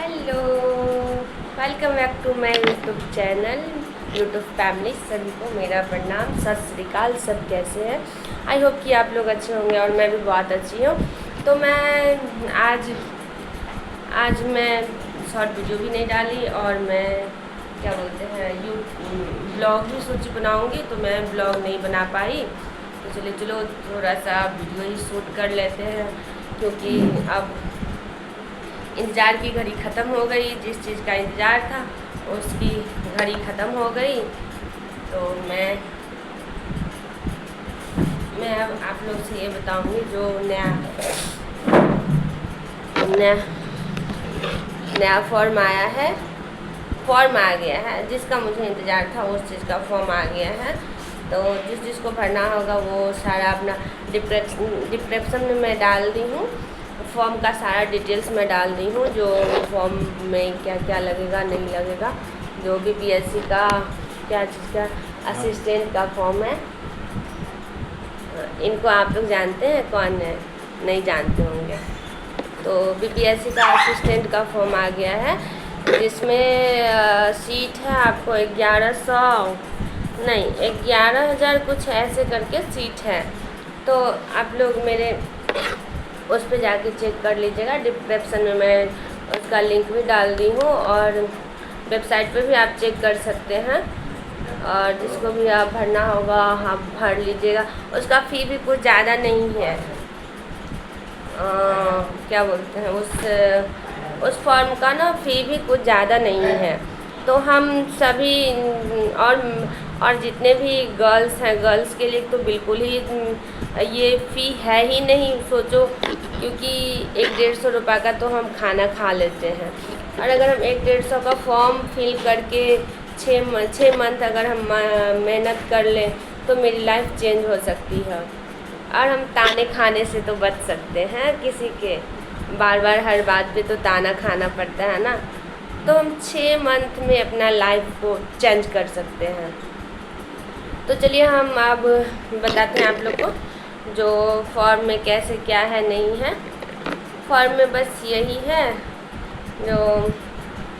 Hello, welcome back to my YouTube channel YouTube family. सभी को मेरा प्रणाम, सत श्री अकाल। सब कैसे हैं? आई होप कि आप लोग अच्छे होंगे और मैं भी बहुत अच्छी हूँ। तो मैं आज मैं शॉर्ट वीडियो भी नहीं डाली और मैं क्या बोलते हैं ब्लॉग भी सोची बनाऊँगी, तो मैं ब्लॉग नहीं बना पाई। तो चलो थोड़ा सा वीडियो ही शूट कर लेते हैं, क्योंकि अब इंतज़ार की घड़ी ख़त्म हो गई। जिस चीज़ का इंतज़ार था उसकी घड़ी ख़त्म हो गई। तो मैं अब आप लोग से ये बताऊंगी जो नया फॉर्म आया है, फॉर्म आ गया है, जिसका मुझे इंतज़ार था उस चीज़ का फॉर्म आ गया है। तो जिसको भरना होगा वो सारा अपना डिस्क्रिप्शन में मैं डाल दी हूँ। फॉर्म का सारा डिटेल्स मैं डाल दी हूँ, जो फॉर्म में क्या क्या लगेगा नहीं लगेगा, जो भी बीपीएससी का क्या चीज़ का असिस्टेंट का फॉर्म है। इनको आप लोग जानते हैं, कौन है नहीं जानते होंगे। तो बीपीएससी का असिस्टेंट का फॉर्म आ गया है, जिसमें सीट है आपको 11,000 कुछ ऐसे करके सीट है। तो आप लोग मेरे उस पर जाके चेक कर लीजिएगा। डिस्क्रिप्शन में मैं उसका लिंक भी डाल दी हूँ और वेबसाइट पे भी आप चेक कर सकते हैं। और जिसको भी आप भरना होगा आप भर लीजिएगा। उसका फ़ी भी कुछ ज़्यादा नहीं है। क्या बोलते हैं उस फॉर्म का ना फ़ी भी कुछ ज़्यादा नहीं है। तो हम सभी और जितने भी गर्ल्स हैं, गर्ल्स के लिए तो बिल्कुल ही ये फ़ी है ही नहीं, सोचो। क्योंकि 100-150 रुपये का तो हम खाना खा लेते हैं, और अगर हम 100-150 का फॉर्म फिल करके 6 मंथ अगर हम मेहनत कर लें तो मेरी लाइफ चेंज हो सकती है। और हम ताने खाने से तो बच सकते हैं, किसी के बार बार हर बात पे तो ताना खाना पड़ता है ना। तो हम 6 मंथ में अपना लाइफ को चेंज कर सकते हैं। तो चलिए हम अब बताते हैं आप लोग को जो फॉर्म में कैसे क्या है नहीं है। फॉर्म में बस यही है जो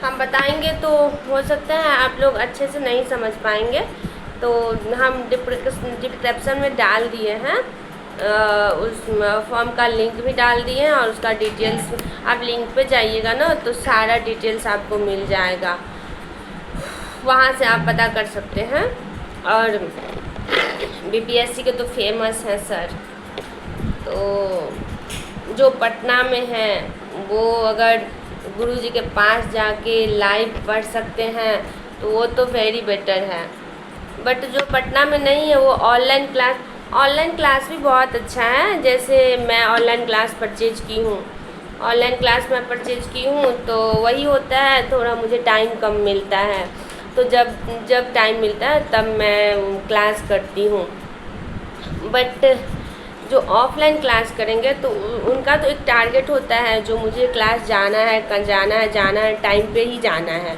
हम बताएंगे, तो हो सकता है आप लोग अच्छे से नहीं समझ पाएंगे। तो हम डिस्क्रिप्शन में डाल दिए हैं, उस फॉर्म का लिंक भी डाल दिए हैं, और उसका डिटेल्स आप लिंक पे जाइएगा ना तो सारा डिटेल्स आपको मिल जाएगा, वहाँ से आप पता कर सकते हैं। और बीपीएससी के तो फेमस हैं सर, तो जो पटना में है वो अगर गुरुजी के पास जाके लाइव पढ़ सकते हैं तो वो तो वेरी बेटर है। बट जो पटना में नहीं है वो ऑनलाइन क्लास भी बहुत अच्छा है। जैसे मैं ऑनलाइन क्लास परचेज की हूँ, तो वही होता है, थोड़ा मुझे टाइम कम मिलता है। तो जब टाइम मिलता है तब मैं क्लास करती हूँ। बट जो ऑफलाइन क्लास करेंगे तो उनका तो एक टारगेट होता है, जो मुझे क्लास जाना है, टाइम पे ही जाना है।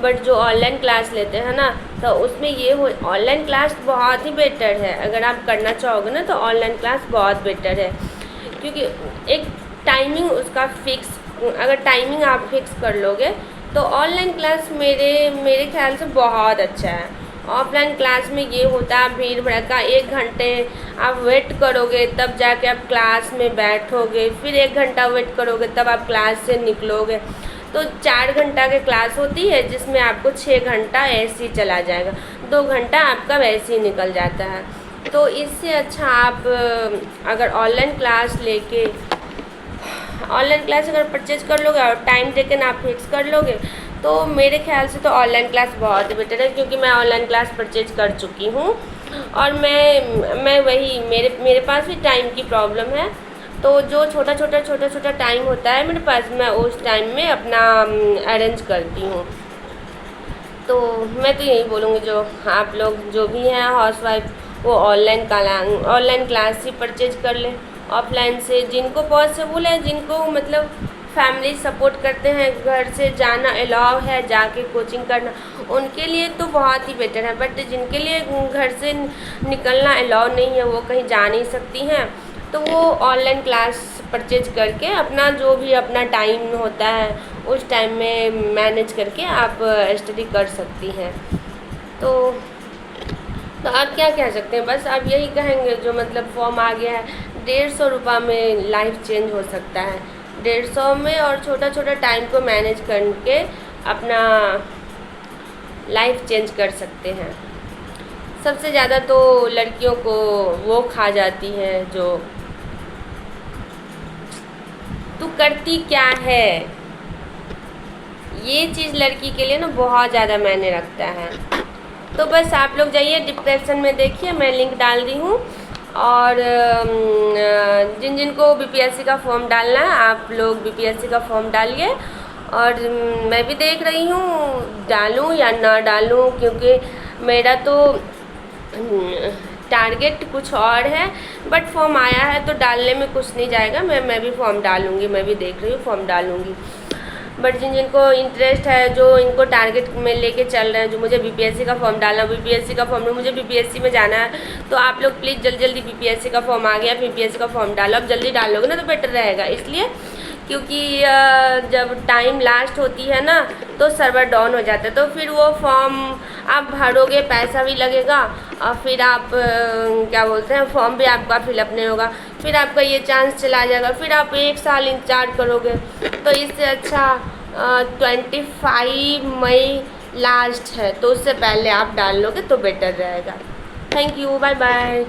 बट जो ऑनलाइन क्लास लेते हैं ना, तो उसमें ये ऑनलाइन क्लास बहुत ही बेटर है। अगर आप करना चाहोगे ना तो ऑनलाइन क्लास बहुत बेटर है, क्योंकि एक टाइमिंग उसका फिक्स, अगर टाइमिंग आप फिक्स कर लोगे तो ऑनलाइन क्लास मेरे ख्याल से बहुत अच्छा है। ऑफलाइन क्लास में ये होता है भीड़ भड़का, 1 घंटे आप वेट करोगे तब जाके आप क्लास में बैठोगे, फिर 1 घंटा वेट करोगे तब आप क्लास से निकलोगे। तो 4 घंटा की क्लास होती है, जिसमें आपको 6 घंटा ऐसे ही चला जाएगा, 2 घंटा आपका वैसे ही निकल जाता है। तो इससे अच्छा आप अगर ऑनलाइन क्लास अगर परचेज कर लोगे और टाइम टेकन आप फिक्स कर लोगे तो मेरे ख्याल से तो ऑनलाइन क्लास बहुत ही बेटर है। क्योंकि मैं ऑनलाइन क्लास परचेज कर चुकी हूँ, और मैं वही मेरे पास भी टाइम की प्रॉब्लम है। तो जो छोटा टाइम होता है मेरे पास, मैं उस टाइम में अपना अरेंज करती हूँ। तो मैं तो यही बोलूँगी, जो आप लोग जो भी हैं हाउसवाइफ, वो ऑनलाइन क्लास ही परचेज कर लें। ऑफलाइन से जिनको पॉसिबल है, जिनको मतलब फैमिली सपोर्ट करते हैं, घर से जाना अलाउ है, जाके कोचिंग करना, उनके लिए तो बहुत ही बेटर है। बट जिनके लिए घर से निकलना अलाउ नहीं है, वो कहीं जा नहीं सकती हैं, तो वो ऑनलाइन क्लास परचेज करके अपना जो भी अपना टाइम होता है उस टाइम में मैनेज करके आप स्टडी कर सकती हैं। तो आप क्या कह सकते हैं, बस आप यही कहेंगे जो मतलब फॉर्म आ गया है 150 रुपये में लाइफ चेंज हो सकता है, 150 में, और छोटा छोटा टाइम को मैनेज करके अपना लाइफ चेंज कर सकते हैं। सबसे ज़्यादा तो लड़कियों को वो खा जाती है जो तू करती क्या है, ये चीज़ लड़की के लिए ना बहुत ज़्यादा मायने रखता है। तो बस आप लोग जाइए डिस्क्रिप्शन में देखिए, मैं लिंक डाल दी हूँ, और जिन जिन को बीपीएससी का फॉर्म डालना है आप लोग बीपीएससी का फॉर्म डालिए। और मैं भी देख रही हूँ डालूँ या ना डालूँ, क्योंकि मेरा तो टारगेट कुछ और है, बट फॉर्म आया है तो डालने में कुछ नहीं जाएगा, मैं भी फॉर्म डालूँगी, मैं भी देख रही हूँ फॉर्म डालूँगी। बट जिन जिनको इंटरेस्ट है, जो इनको टारगेट में लेके चल रहे हैं, जो मुझे बीपीएससी का फॉर्म डालना, बीपीएससी का फॉर्म में मुझे बीपीएससी में जाना है, तो आप लोग प्लीज़ जल्दी जल्दी बीपीएससी का फॉर्म आ गया, बीपीएससी का फॉर्म डालो। अब जल्दी डालोगे ना तो बेटर रहेगा, इसलिए क्योंकि जब टाइम लास्ट होती है ना तो सर्वर डाउन हो जाता है, तो फिर वो फॉर्म आप भरोगे, पैसा भी लगेगा, और फिर आप क्या बोलते हैं, फॉर्म भी आपका फिलअप नहीं होगा, फिर आपका ये चांस चला जाएगा, फिर आप 1 साल इंतजार करोगे। तो इससे अच्छा 25 मई लास्ट है, तो उससे पहले आप डाल लोगे तो बेटर रहेगा। Thank you, bye bye.